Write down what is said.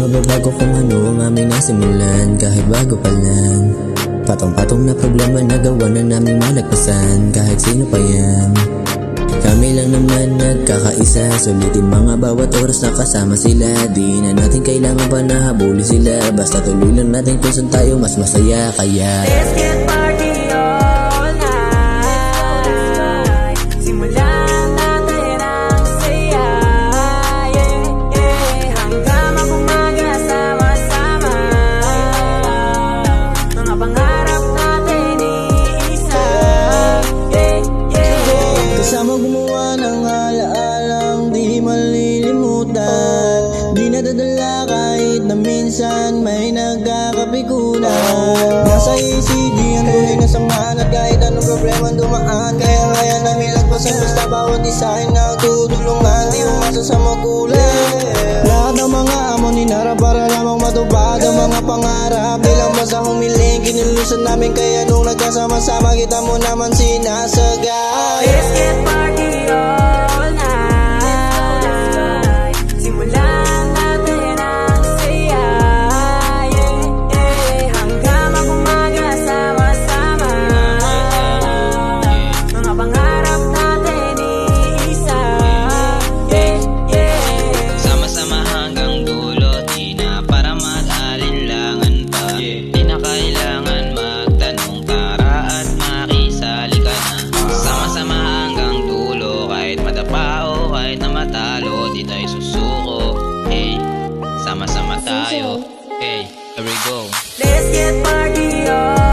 mababago kung ano ang aming nasimulan. Kahit bago pa lang, patong-patong na problema nagawa na naming malagpasan. Kahit sino pa yan, kami lang naman nagkakaisa. Sulitin mga bawat oras na kasama sila. Di na natin kailangan pa na habulin sila. Basta tuloy lang natin kung saan tayo mas masaya. Kaya let's get party all night. Simulan natin ang saya, yeah, yeah. Hanggang mag-umaga sama-sama. Mga pangarap natin iisa, yeah, yeah. Kasama gumawa ng alaalang di malilimutan. Di nadadala kahit na minsan may nagkakapikunan. Nasa ECG ang tunay na samahan at kahit anong problema dumaan. Kaya namin lagpasan basta bawat isa ay nagtutulungan. Di umasa sa magulang. Lahat ng mga amon ninarap para lamang matupad ang mga pangarap. Di lang basta humiling, kinulusan namin. Kaya nung nagkasama-sama kita mo naman sinasagay. Let's get party all night. Simulan natin ang saya, yeah, yeah. Hanggang mag-umaga sama-sama. Mga pangarap natin iisa, yeah, yeah. Sama-sama hanggang dulo, di na para mag-alinlangan pa. Di na kailangan magtanong, tara at makisali ka na. Sama-sama hanggang dulo, kahit madapa o kahit na matalo, di tayo susuko. Hey, sama-sama tayo. Hey, here we go. Let's get party on.